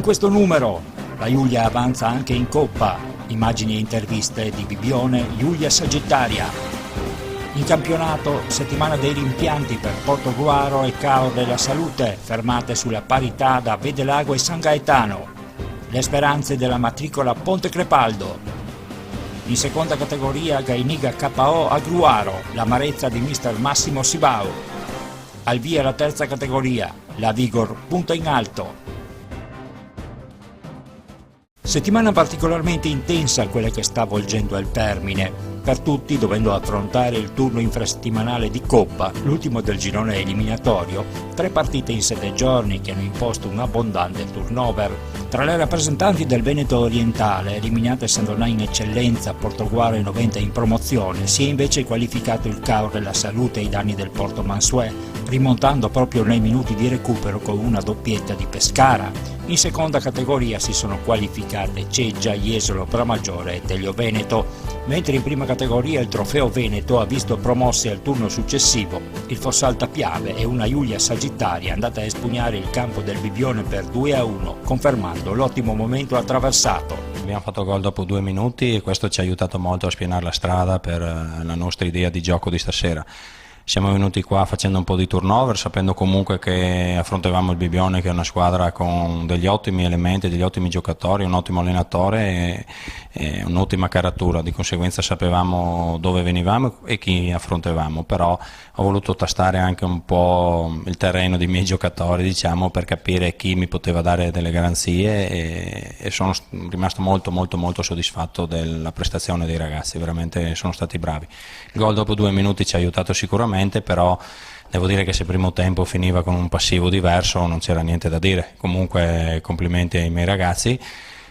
questo numero la Giulia avanza anche in Coppa. Immagini e interviste di Bibione, Giulia Sagittaria. In campionato, settimana dei rimpianti per Portogruaro e Cao della Salute, fermate sulla parità da Vedelago e San Gaetano. Le speranze della matricola Ponte Crepaldo. In seconda categoria Gainiga KO a Gruaro, l'amarezza di mister Massimo Sibau. Al via la terza categoria, la Vigor punta in alto. Settimana particolarmente intensa quella che sta volgendo al termine, per tutti dovendo affrontare il turno infrasettimanale di Coppa, l'ultimo del girone eliminatorio, 3 partite in 7 giorni che hanno imposto un abbondante turnover. Tra le rappresentanti del Veneto orientale, eliminate Sandonà in eccellenza, Portogruaro e 90 in promozione, si è invece qualificato il Cao della Salute ai danni del Porto Mansuè, rimontando proprio nei minuti di recupero con una doppietta di Pescara. In seconda categoria si sono qualificate Ceggia, Jesolo, Pramaggiore e Telio Veneto, mentre in prima categoria il Trofeo Veneto ha visto promossi al turno successivo il Fossalta Piave e una Giulia Sagittaria andata a espugnare il campo del Bibione per 2-1, confermando l'ottimo momento attraversato. Abbiamo fatto gol dopo 2 minuti e questo ci ha aiutato molto a spianare la strada per la nostra idea di gioco di stasera. Siamo venuti qua facendo un po' di turnover, sapendo comunque che affrontavamo il Bibione, che è una squadra con degli ottimi elementi, degli ottimi giocatori, un ottimo allenatore e un'ottima caratura. Di conseguenza sapevamo dove venivamo e chi affrontavamo, però ho voluto tastare anche un po' il terreno dei miei giocatori, diciamo, per capire chi mi poteva dare delle garanzie e sono rimasto molto soddisfatto della prestazione dei ragazzi, veramente sono stati bravi. Il gol dopo 2 minuti ci ha aiutato sicuramente, però devo dire che se il primo tempo finiva con un passivo diverso non c'era niente da dire. Comunque complimenti ai miei ragazzi.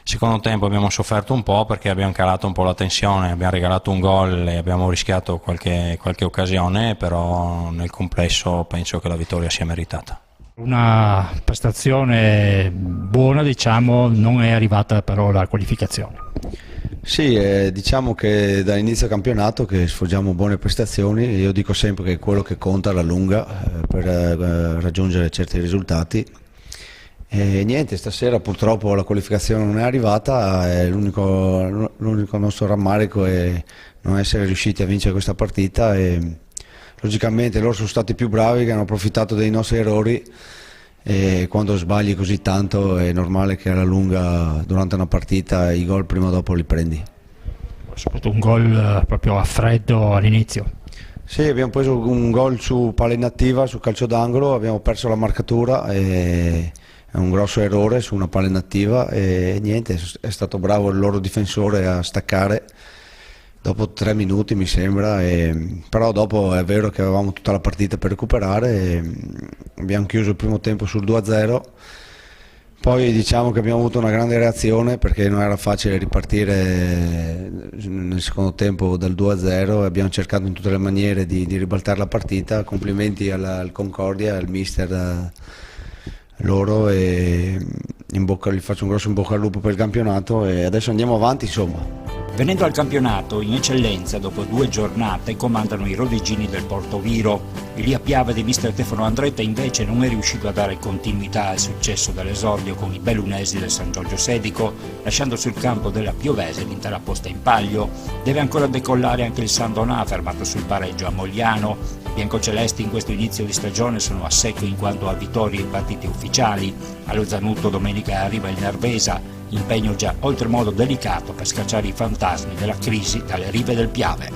Secondo tempo abbiamo sofferto un po' perché abbiamo calato un po' la tensione, abbiamo regalato un gol e abbiamo rischiato qualche occasione, però nel complesso penso che la vittoria sia meritata. Una prestazione buona, diciamo, non è arrivata però la qualificazione. Sì, diciamo che dall'inizio campionato che sfoggiamo buone prestazioni. Io dico sempre che è quello che conta alla lunga per raggiungere certi risultati. E niente, stasera purtroppo la qualificazione non è arrivata, l'unico nostro rammarico è non essere riusciti a vincere questa partita e logicamente loro sono stati più bravi, che hanno approfittato dei nostri errori. E quando sbagli così tanto è normale che alla lunga durante una partita i gol prima o dopo li prendi. Soprattutto un gol proprio a freddo all'inizio. Sì, abbiamo preso un gol su palla inattiva, su calcio d'angolo, abbiamo perso la marcatura, è un grosso errore su una palla inattiva e niente, è stato bravo il loro difensore a staccare dopo 3 minuti mi sembra, però dopo è vero che avevamo tutta la partita per recuperare, abbiamo chiuso il primo tempo sul 2-0, poi diciamo che abbiamo avuto una grande reazione perché non era facile ripartire nel secondo tempo dal 2-0 e abbiamo cercato in tutte le maniere di ribaltare la partita. Complimenti al Concordia, al mister loro e gli faccio un grosso in bocca al lupo per il campionato e adesso andiamo avanti insomma. Venendo al campionato, in eccellenza, dopo 2 giornate, comandano i rodigini del Portoviro. Elia Piave di mister Stefano Andretta invece non è riuscito a dare continuità al successo dell'esordio con i bellunesi del San Giorgio Sedico, lasciando sul campo della Piovese l'intera posta in palio. Deve ancora decollare anche il Sandonà, fermato sul pareggio a Mogliano. I biancocelesti in questo inizio di stagione sono a secco in quanto a vittorie in partite ufficiali. Allo Zanutto domenica arriva il Nervesa, impegno già oltremodo delicato per scacciare i fantasmi della crisi dalle rive del Piave.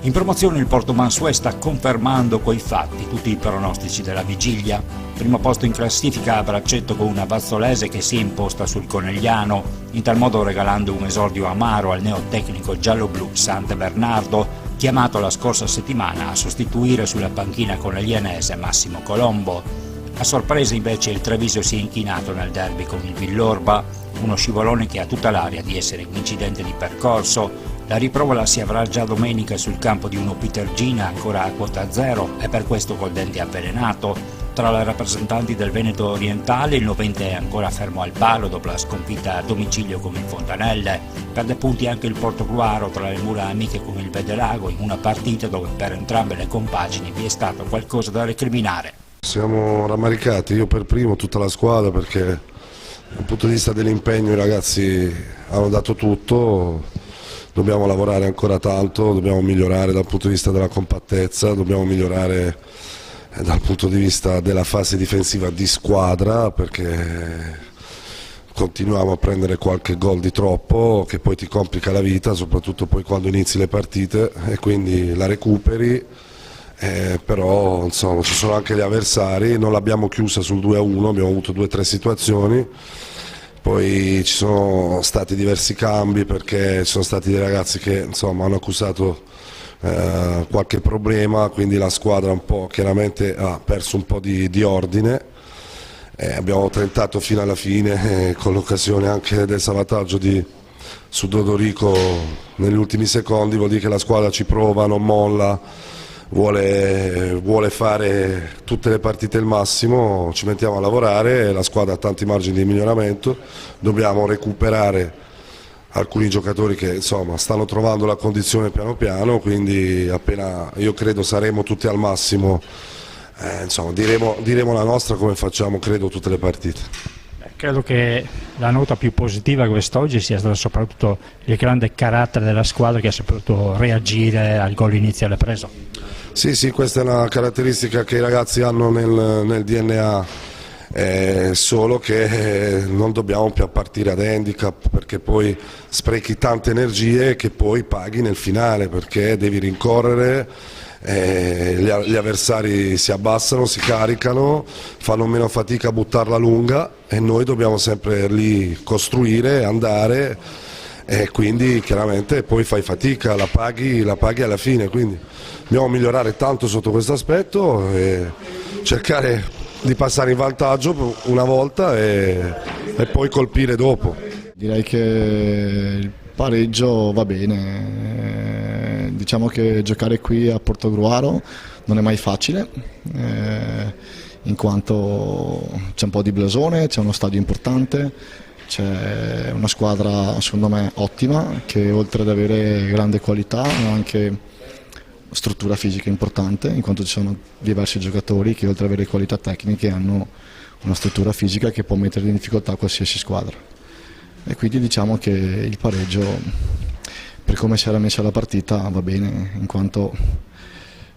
In promozione il Porto Mansuè sta confermando coi fatti tutti i pronostici della vigilia. Primo posto in classifica a braccetto con una Vazzolese che si è imposta sul Conegliano, in tal modo regalando un esordio amaro al neotecnico giallo-blu Sante Bernardo, chiamato la scorsa settimana a sostituire sulla panchina coneglianese Massimo Colombo. A sorpresa invece il Treviso si è inchinato nel derby con il Villorba, uno scivolone che ha tutta l'aria di essere un incidente di percorso. La riprova la si avrà già domenica sul campo di uno Pitergina ancora a quota zero e per questo col dente avvelenato. Tra le rappresentanti del Veneto orientale il 90 è ancora fermo al palo dopo la sconfitta a domicilio con il Fontanelle. Perde punti anche il Portogruaro tra le mura amiche con il Vedelago in una partita dove per entrambe le compagini vi è stato qualcosa da recriminare. Siamo rammaricati, io per primo, tutta la squadra, perché Dal punto di vista dell'impegno i ragazzi hanno dato tutto, dobbiamo lavorare ancora tanto, dobbiamo migliorare dal punto di vista della compattezza, dobbiamo migliorare dal punto di vista della fase difensiva di squadra, perché continuiamo a prendere qualche gol di troppo che poi ti complica la vita, soprattutto poi quando inizi le partite e quindi la recuperi. Però insomma ci sono anche gli avversari, non l'abbiamo chiusa sul 2-1, abbiamo avuto 2 o 3 situazioni, poi ci sono stati diversi cambi perché ci sono stati dei ragazzi che insomma hanno accusato qualche problema, quindi la squadra un po' chiaramente ha perso un po' di ordine. Abbiamo tentato fino alla fine con l'occasione anche del salvataggio su Dodorico negli ultimi secondi, vuol dire che la squadra ci prova, non molla. Vuole fare tutte le partite il massimo, ci mettiamo a lavorare, la squadra ha tanti margini di miglioramento, dobbiamo recuperare alcuni giocatori che insomma stanno trovando la condizione piano piano, quindi appena io credo saremo tutti al massimo, insomma diremo la nostra come facciamo credo tutte le partite. Credo che la nota più positiva quest'oggi sia stato soprattutto il grande carattere della squadra che ha saputo reagire al gol iniziale preso. Sì, questa è una caratteristica che i ragazzi hanno nel DNA, solo che non dobbiamo più partire ad handicap, perché poi sprechi tante energie che poi paghi nel finale, perché devi rincorrere, gli avversari si abbassano, si caricano, fanno meno fatica a buttarla lunga e noi dobbiamo sempre lì costruire, andare, e quindi chiaramente poi fai fatica, la paghi alla fine, quindi dobbiamo migliorare tanto sotto questo aspetto e cercare di passare in vantaggio una volta e poi colpire dopo. Direi che il pareggio va bene, diciamo che giocare qui a Portogruaro non è mai facile, in quanto c'è un po' di blasone, c'è uno stadio importante, c'è una squadra secondo me ottima che oltre ad avere grande qualità ha anche struttura fisica importante, in quanto ci sono diversi giocatori che oltre ad avere qualità tecniche hanno una struttura fisica che può mettere in difficoltà qualsiasi squadra. E quindi diciamo che il pareggio, per come si era messa la partita, va bene, in quanto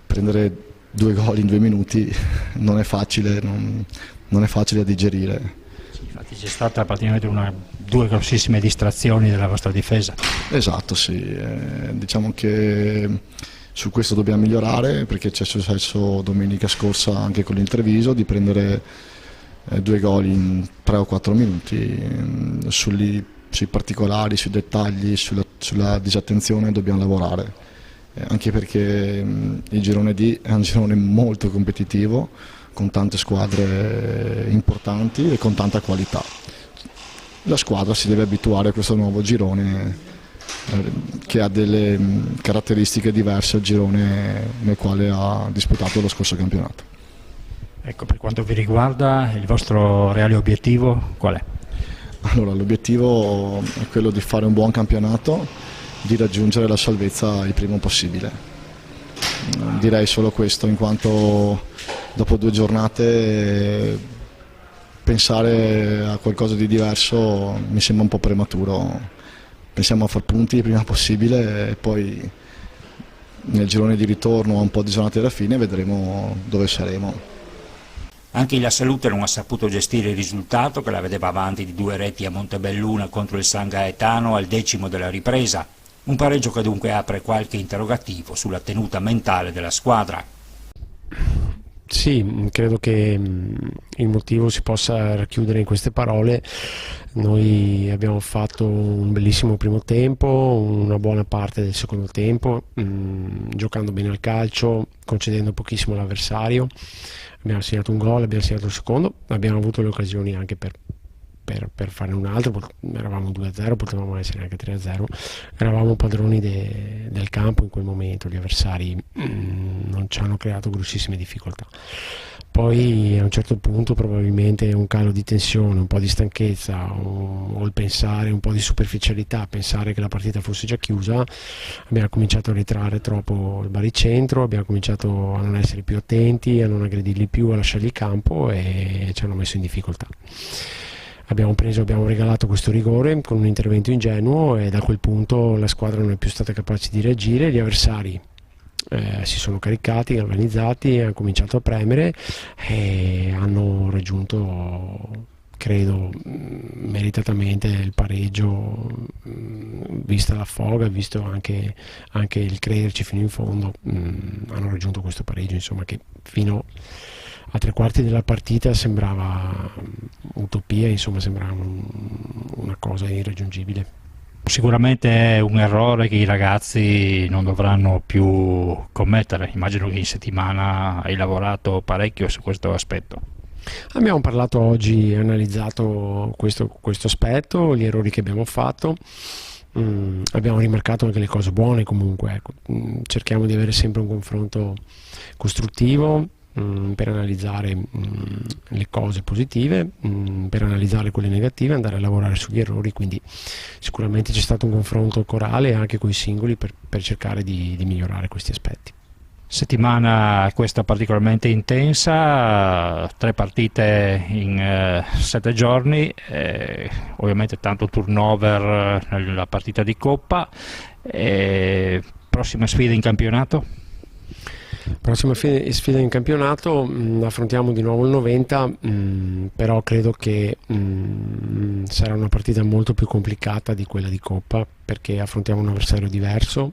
prendere 2 gol in 2 minuti non è facile, non è facile da digerire. Infatti c'è stata praticamente 2 grossissime distrazioni della vostra difesa. Esatto, sì, diciamo che su questo dobbiamo migliorare, perché c'è successo domenica scorsa anche con l'Interviso di prendere 2 gol in 3 o 4 minuti, sui particolari, sui dettagli, sulla disattenzione dobbiamo lavorare, anche perché il girone D è un girone molto competitivo, con tante squadre importanti e con tanta qualità. La squadra si deve abituare a questo nuovo girone che ha delle caratteristiche diverse al girone nel quale ha disputato lo scorso campionato. Ecco, per quanto vi riguarda, il vostro reale obiettivo qual è? Allora, l'obiettivo è quello di fare un buon campionato, di raggiungere la salvezza il prima possibile. Direi solo questo, in quanto dopo 2 giornate pensare a qualcosa di diverso mi sembra un po' prematuro. Pensiamo a far punti il prima possibile e poi nel girone di ritorno a un po' di giornate alla fine vedremo dove saremo. Anche la Salute non ha saputo gestire il risultato, che la vedeva avanti di 2 reti a Montebelluna contro il San Gaetano al 10° della ripresa. Un pareggio che dunque apre qualche interrogativo sulla tenuta mentale della squadra. Sì, credo che il motivo si possa racchiudere in queste parole. Noi abbiamo fatto un bellissimo primo tempo, una buona parte del secondo tempo, giocando bene al calcio, concedendo pochissimo all'avversario. Abbiamo segnato un gol, abbiamo segnato il secondo, abbiamo avuto le occasioni anche per farne un altro, eravamo 2-0, potevamo essere anche 3-0, eravamo padroni del campo in quel momento, gli avversari non ci hanno creato grossissime difficoltà. Poi a un certo punto probabilmente un calo di tensione, un po' di stanchezza o il pensare, un po' di superficialità, pensare che la partita fosse già chiusa, abbiamo cominciato a ritrarre troppo il baricentro, abbiamo cominciato a non essere più attenti, a non aggredirli più, a lasciargli il campo e ci hanno messo in difficoltà. abbiamo regalato questo rigore con un intervento ingenuo, e da quel punto la squadra non è più stata capace di reagire. Gli avversari si sono caricati, organizzati, hanno cominciato a premere e hanno raggiunto, credo meritatamente, il pareggio, vista la foga, visto anche il crederci fino in fondo. Hanno raggiunto questo pareggio, insomma, che fino a 3/4 della partita sembrava utopia, insomma sembrava una cosa irraggiungibile. Sicuramente è un errore che i ragazzi non dovranno più commettere. Immagino che in settimana hai lavorato parecchio su questo aspetto. Abbiamo parlato oggi, analizzato questo aspetto, gli errori che abbiamo fatto. Abbiamo rimarcato anche le cose buone, comunque, ecco. Cerchiamo di avere sempre un confronto costruttivo per analizzare le cose positive, per analizzare quelle negative, andare a lavorare sugli errori. Quindi sicuramente c'è stato un confronto corale anche con i singoli per cercare di migliorare questi aspetti. Settimana questa particolarmente intensa, 3 partite in 7 giorni, ovviamente tanto turnover nella partita di Coppa. Prossima sfida in campionato? Prossima sfida in campionato, affrontiamo di nuovo il 90, però credo che sarà una partita molto più complicata di quella di Coppa, perché affrontiamo un avversario diverso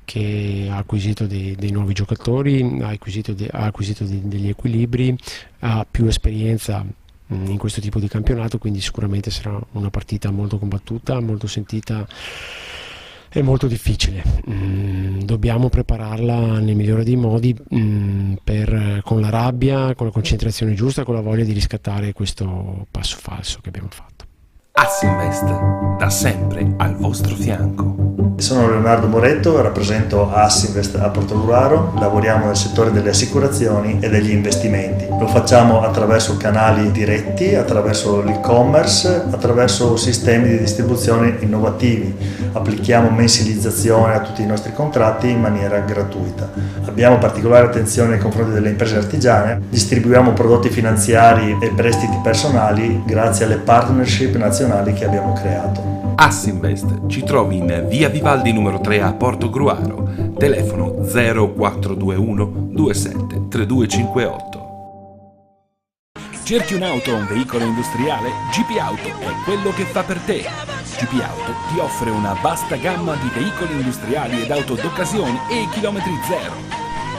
che ha acquisito dei nuovi giocatori, ha acquisito degli equilibri, ha più esperienza in questo tipo di campionato, quindi sicuramente sarà una partita molto combattuta, molto sentita e molto difficile. Dobbiamo prepararla nel migliore dei modi, con la rabbia, con la concentrazione giusta, con la voglia di riscattare questo passo falso che abbiamo fatto. Assinvest, da sempre al vostro fianco. Sono Leonardo Moretto, rappresento Assinvest a Portogruaro, lavoriamo nel settore delle assicurazioni e degli investimenti. Lo facciamo attraverso canali diretti, attraverso l'e-commerce, attraverso sistemi di distribuzione innovativi. Applichiamo mensilizzazione a tutti i nostri contratti in maniera gratuita. Abbiamo particolare attenzione nei confronti delle imprese artigiane, distribuiamo prodotti finanziari e prestiti personali grazie alle partnership nazionali che abbiamo creato. Assinvest ci trovi in via Vivaldi numero 3 a Portogruaro, telefono 0421 27 3258. Cerchi un'auto o un veicolo industriale? GP Auto è quello che fa per te. GP Auto ti offre una vasta gamma di veicoli industriali ed auto d'occasione e chilometri zero.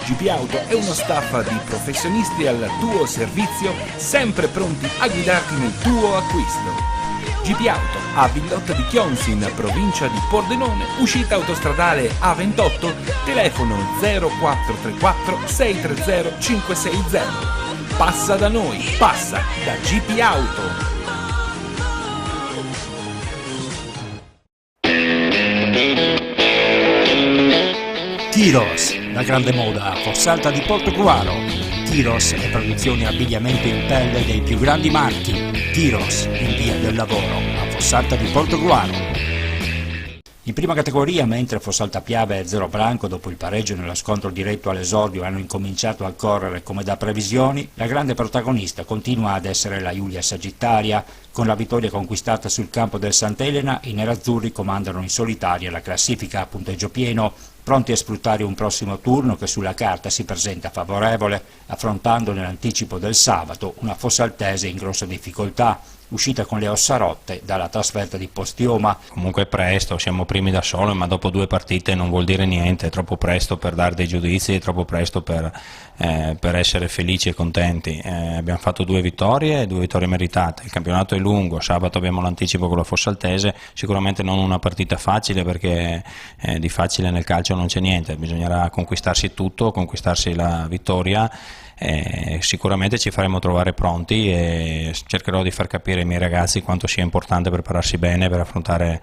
GP Auto è uno staff di professionisti al tuo servizio, sempre pronti a guidarti nel tuo acquisto. GP Auto a Villotta di Chionsi, in provincia di Pordenone, uscita autostradale A28, telefono 0434 630 560. Passa da noi, passa da GP Auto. Tiros, la grande moda a Fossalta di Portogruaro. Tiros e produzione abbigliamento in pelle dei più grandi marchi. Tiros, in via del lavoro, a Fossalta di Portogruaro. In prima categoria, mentre Fossalta Piave e Zero Branco, dopo il pareggio nello scontro diretto all'esordio, hanno incominciato a correre come da previsioni, la grande protagonista continua ad essere la Giulia Sagittaria. Con la vittoria conquistata sul campo del Sant'Elena, i nerazzurri comandano in solitaria la classifica a punteggio pieno, pronti a sfruttare un prossimo turno che sulla carta si presenta favorevole, affrontando nell'anticipo del sabato una fossaltese in grossa difficoltà, uscita con le ossa rotte dalla trasferta di Postioma. Comunque è presto, siamo primi da solo, ma dopo 2 partite non vuol dire niente, è troppo presto per dare dei giudizi, è troppo presto per essere felici e contenti. Abbiamo fatto 2 vittorie meritate, il campionato è lungo, sabato abbiamo l'anticipo con la Fossaltese, sicuramente non una partita facile, perché di facile nel calcio non c'è niente, bisognerà conquistarsi tutto, conquistarsi la vittoria. Sicuramente ci faremo trovare pronti e cercherò di far capire ai miei ragazzi quanto sia importante prepararsi bene per affrontare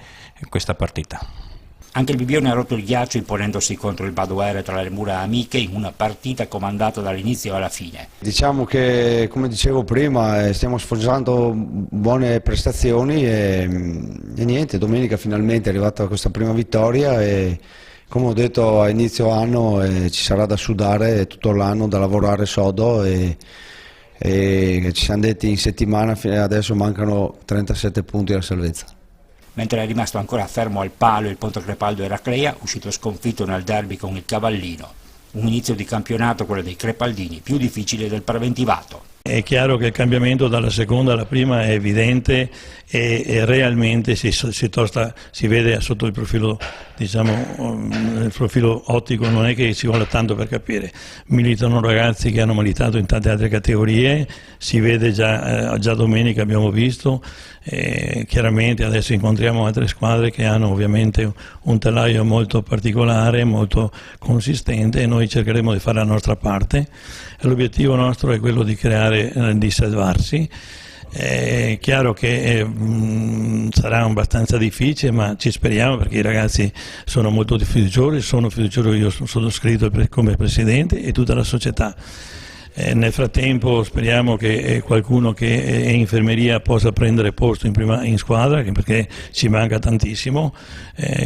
questa partita. Anche il Bibbione ha rotto il ghiaccio imponendosi contro il Badoere tra le mura amiche in una partita comandata dall'inizio alla fine. Diciamo che, come dicevo prima, stiamo sfoggiando buone prestazioni e niente, domenica finalmente è arrivata questa prima vittoria e, come ho detto a inizio anno, ci sarà da sudare tutto l'anno, da lavorare sodo e e ci siamo detti in settimana, adesso mancano 37 punti alla salvezza. Mentre è rimasto ancora fermo al palo il Ponte Crepaldo Eraclea, uscito sconfitto nel derby con il Cavallino. Un inizio di campionato, quello dei crepaldini, più difficile del preventivato. È chiaro che il cambiamento dalla seconda alla prima è evidente e realmente si vede sotto il profilo, il profilo ottico, non è che ci vuole tanto per capire. Militano ragazzi che hanno militato in tante altre categorie, si vede già domenica abbiamo visto, chiaramente adesso incontriamo altre squadre che hanno ovviamente un telaio molto particolare, molto consistente, e noi cercheremo di fare la nostra parte. L'obiettivo nostro è quello di di salvarsi. È chiaro che sarà abbastanza difficile, ma ci speriamo, perché i ragazzi sono molto fiduciosi, io sono iscritto come presidente e tutta la società. Nel frattempo speriamo che qualcuno che è in infermeria possa prendere posto in squadra, perché ci manca tantissimo.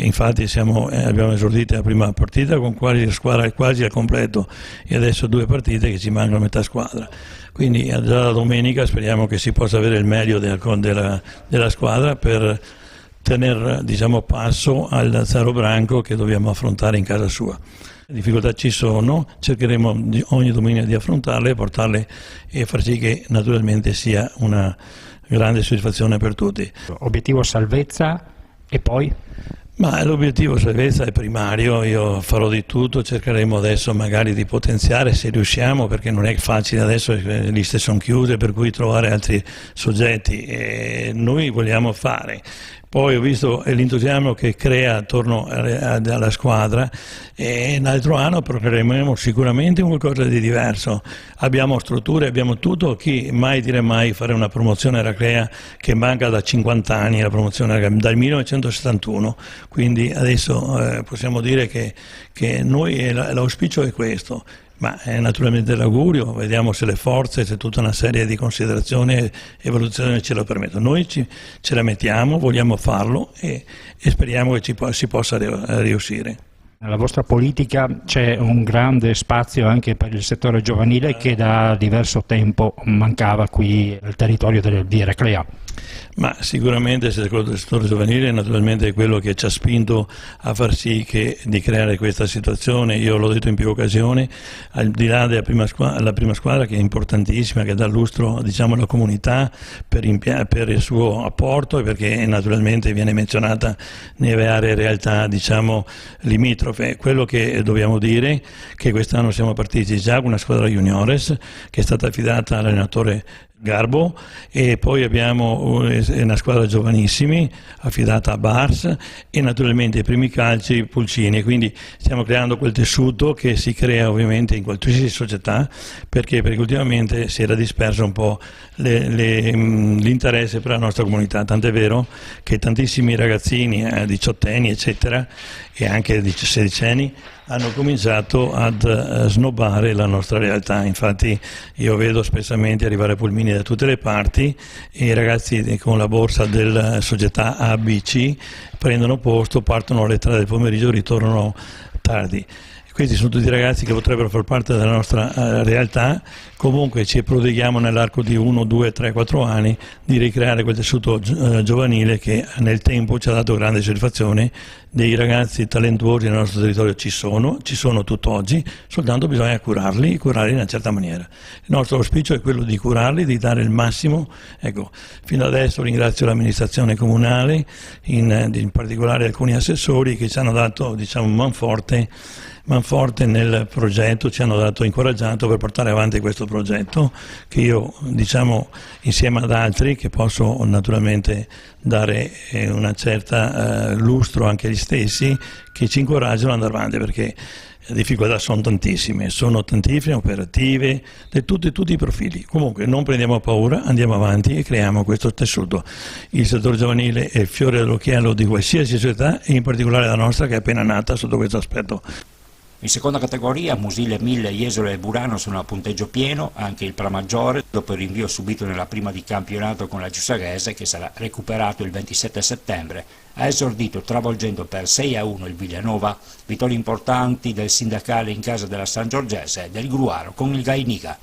Infatti abbiamo esordito la prima partita con la squadra quasi al completo, e adesso 2 partite che ci mancano a metà squadra. Quindi già la domenica speriamo che si possa avere il meglio della squadra per tenere passo al Zaro Branco che dobbiamo affrontare in casa sua. Le difficoltà ci sono, cercheremo ogni domenica di affrontarle, portarle e far sì che naturalmente sia una grande soddisfazione per tutti. Obiettivo salvezza e poi? Ma l'obiettivo salvezza è primario, io farò di tutto, cercheremo adesso magari di potenziare se riusciamo, perché non è facile adesso, le liste sono chiuse, per cui trovare altri soggetti, e noi vogliamo fare. Poi ho visto l'entusiasmo che crea attorno alla squadra, e l'altro anno procureremo sicuramente qualcosa di diverso. Abbiamo strutture, abbiamo tutto, chi mai dire mai fare una promozione Eraclea che manca da 50 anni, la promozione Eraclea, dal 1971, quindi adesso possiamo dire che noi l'auspicio è questo. Ma naturalmente l'augurio, vediamo se le forze, se tutta una serie di considerazioni e evoluzioni ce lo permettono. Noi ce la mettiamo, vogliamo farlo e speriamo che si possa riuscire. Nella vostra politica c'è un grande spazio anche per il settore giovanile che da diverso tempo mancava qui nel territorio di Eraclea. Ma sicuramente il settore giovanile naturalmente è quello che ci ha spinto a far sì di creare questa situazione. Io l'ho detto in più occasioni, al di là della prima squadra che è importantissima, che dà lustro alla comunità per il suo apporto, e perché naturalmente viene menzionata nelle varie realtà limitrofe. Quello che dobbiamo dire è che quest'anno siamo partiti già con una squadra juniores che è stata affidata all'allenatore Garbo, e poi abbiamo una squadra giovanissimi affidata a Bars e naturalmente i primi calci Pulcini, quindi stiamo creando quel tessuto che si crea ovviamente in qualsiasi società, perché ultimamente si era disperso un po' l'interesse per la nostra comunità, tant'è vero che tantissimi ragazzini, 18enni eccetera, e anche 16enni hanno cominciato ad snobbare la nostra realtà. Infatti io vedo spessamente arrivare pulmini da tutte le parti, e i ragazzi con la borsa della società ABC prendono posto, partono alle 3 del pomeriggio, ritornano tardi. Questi sono tutti ragazzi che potrebbero far parte della nostra realtà. Comunque ci prodighiamo nell'arco di 1, 2, 3, 4 anni di ricreare quel tessuto giovanile che nel tempo ci ha dato grande soddisfazione. Dei ragazzi talentuosi nel nostro territorio ci sono tutt'oggi, soltanto bisogna curarli in una certa maniera. Il nostro auspicio è quello di curarli, di dare il massimo. Ecco, fino adesso ringrazio l'amministrazione comunale, in particolare alcuni assessori che ci hanno dato manforte nel progetto, ci hanno incoraggiato per portare avanti questo progetto, che io insieme ad altri che posso naturalmente dare una certa lustro anche agli stessi, che ci incoraggiano ad andare avanti, perché le difficoltà sono tantissime, operative, di tutti i profili. Comunque non prendiamo paura, andiamo avanti e creiamo questo tessuto. Il settore giovanile è il fiore dell'occhiello di qualsiasi società, e in particolare la nostra, che è appena nata sotto questo aspetto. In seconda categoria Musile, Mille, Jesolo e Burano sono a punteggio pieno, anche il Pramaggiore, dopo il rinvio subito nella prima di campionato con la Giussaghese, che sarà recuperato il 27 settembre, ha esordito travolgendo per 6-1 il Villanova, vittorie importanti del Sindacale in casa della San Giorgese e del Gruaro con il Gainica.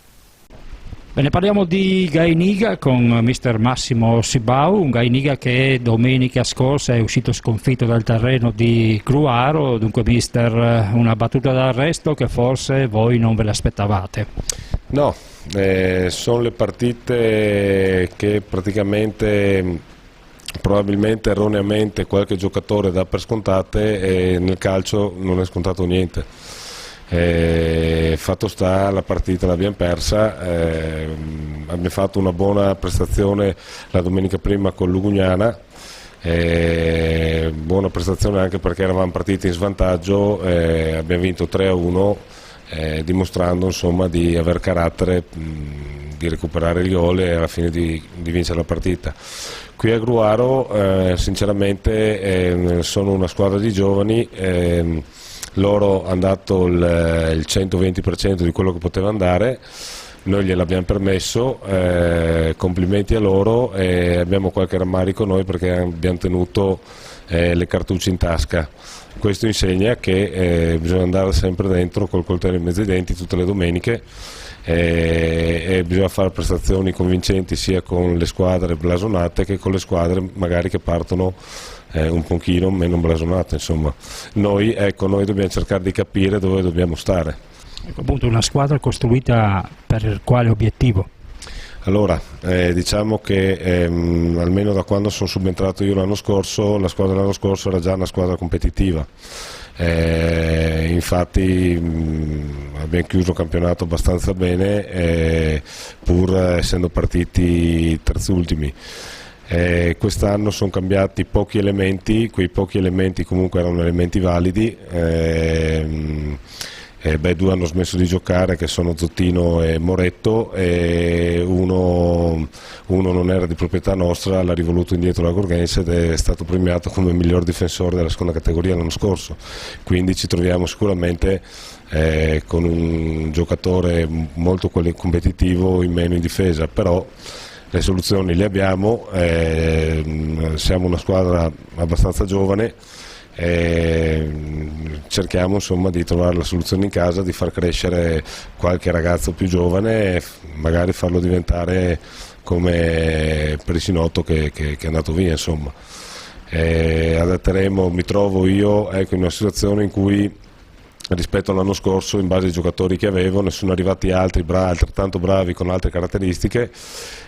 Bene, parliamo di Gainiga con mister Massimo Sibau, un Gainiga che domenica scorsa è uscito sconfitto dal terreno di Gruaro. Dunque mister, una battuta d'arresto che forse voi non ve l'aspettavate. No, sono le partite che praticamente, probabilmente erroneamente, qualche giocatore dà per scontate, e nel calcio non è scontato niente. Fatto sta, la partita l'abbiamo persa, abbiamo fatto una buona prestazione la domenica prima con Lugugnana, buona prestazione anche perché eravamo partiti in svantaggio, abbiamo vinto 3-1, dimostrando insomma di aver carattere, di recuperare il gol e alla fine di vincere la partita. Qui a Gruaro sinceramente sono una squadra di giovani, loro hanno dato il 120% di quello che poteva andare, noi gliel'abbiamo permesso, complimenti a loro, e abbiamo qualche rammarico noi perché abbiamo tenuto le cartucce in tasca. Questo insegna che bisogna andare sempre dentro col coltello in mezzo ai denti tutte le domeniche, e bisogna fare prestazioni convincenti sia con le squadre blasonate che con le squadre magari che partono un pochino meno blasonate. Insomma, noi dobbiamo cercare di capire dove dobbiamo stare. Ecco, appunto, una squadra costruita per quale obiettivo? Allora, diciamo che almeno da quando sono subentrato io l'anno scorso, la squadra dell'anno scorso era già una squadra competitiva. Infatti abbiamo chiuso il campionato abbastanza bene, pur essendo partiti terzultimi. Quest'anno sono cambiati pochi elementi, quei pochi elementi comunque erano elementi validi. Due hanno smesso di giocare, che sono Zottino e Moretto, e uno non era di proprietà nostra, l'ha rivoluto indietro la Gorgense ed è stato premiato come miglior difensore della seconda categoria l'anno scorso. Quindi ci troviamo sicuramente con un giocatore molto competitivo in meno in difesa, però le soluzioni le abbiamo, siamo una squadra abbastanza giovane, cerchiamo insomma di trovare la soluzione in casa, di far crescere qualche ragazzo più giovane e magari farlo diventare come Perisinotto che è andato via, insomma. Adatteremo, mi trovo io in una situazione in cui rispetto all'anno scorso, in base ai giocatori che avevo, ne sono arrivati altri altrettanto bravi con altre caratteristiche,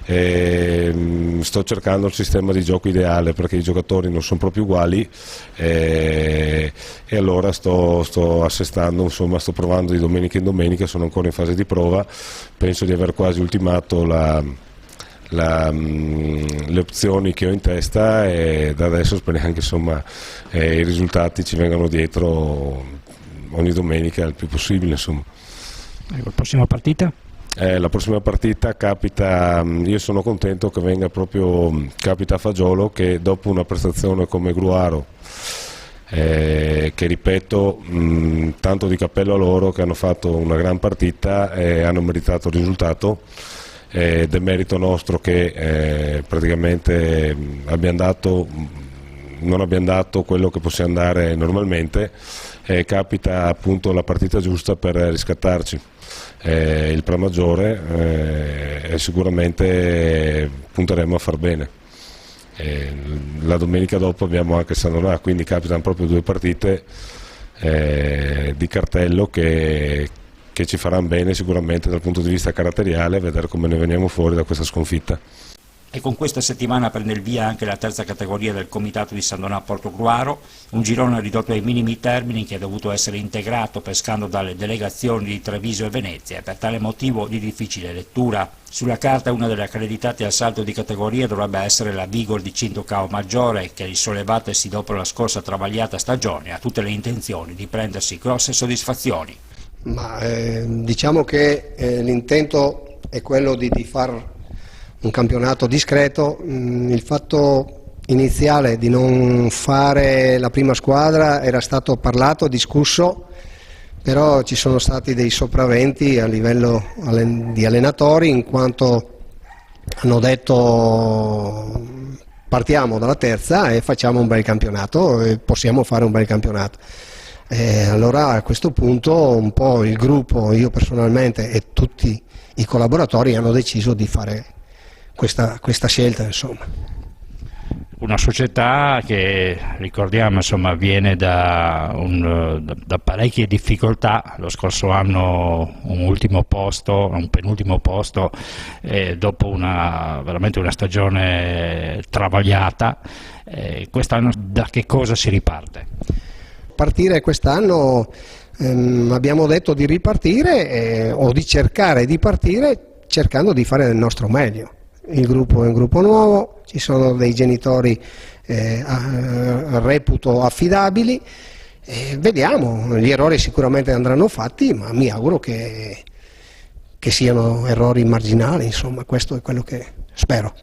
sto cercando il sistema di gioco ideale perché i giocatori non sono proprio uguali, e allora sto assestando, insomma sto provando di domenica in domenica, sono ancora in fase di prova, penso di aver quasi ultimato le opzioni che ho in testa, e da adesso speriamo che insomma i risultati ci vengano dietro ogni domenica il più possibile, insomma. La prossima partita? La prossima partita capita, io sono contento che capita a Fagiolo, che dopo una prestazione come Gruaro, che ripeto, tanto di cappello a loro, che hanno fatto una gran partita e hanno meritato il risultato, ed è merito nostro che praticamente non abbiamo dato quello che possiamo dare normalmente, capita appunto la partita giusta per riscattarci il Pramaggiore, e sicuramente punteremo a far bene. La domenica dopo abbiamo anche San Donà, quindi capitano proprio due partite di cartello che ci faranno bene sicuramente dal punto di vista caratteriale, a vedere come ne veniamo fuori da questa sconfitta. E con questa settimana prende il via anche la terza categoria del comitato di San Donà Portogruaro, un girone ridotto ai minimi termini che è dovuto essere integrato pescando dalle delegazioni di Treviso e Venezia, e per tale motivo di difficile lettura. Sulla carta una delle accreditate al salto di categoria dovrebbe essere la Vigor di Cinto Cao Maggiore, che risollevatesi dopo la scorsa travagliata stagione ha tutte le intenzioni di prendersi grosse soddisfazioni. Diciamo che l'intento è quello di far un campionato discreto. Il fatto iniziale di non fare la prima squadra era stato parlato, discusso, però ci sono stati dei sopravventi a livello di allenatori, in quanto hanno detto partiamo dalla terza e facciamo un bel campionato, e possiamo fare un bel campionato. Allora a questo punto un po' il gruppo, io personalmente e tutti i collaboratori hanno deciso di fare questa scelta, insomma. Una società che, ricordiamo, insomma, viene da parecchie difficoltà. Lo scorso anno un penultimo posto, dopo veramente una stagione travagliata. Quest'anno da che cosa si riparte? Partire quest'anno abbiamo detto di ripartire o di cercare di partire cercando di fare del nostro meglio. Il gruppo è un gruppo nuovo, ci sono dei genitori reputo affidabili, vediamo, gli errori sicuramente andranno fatti, ma mi auguro che siano errori marginali, insomma, questo è quello che spero.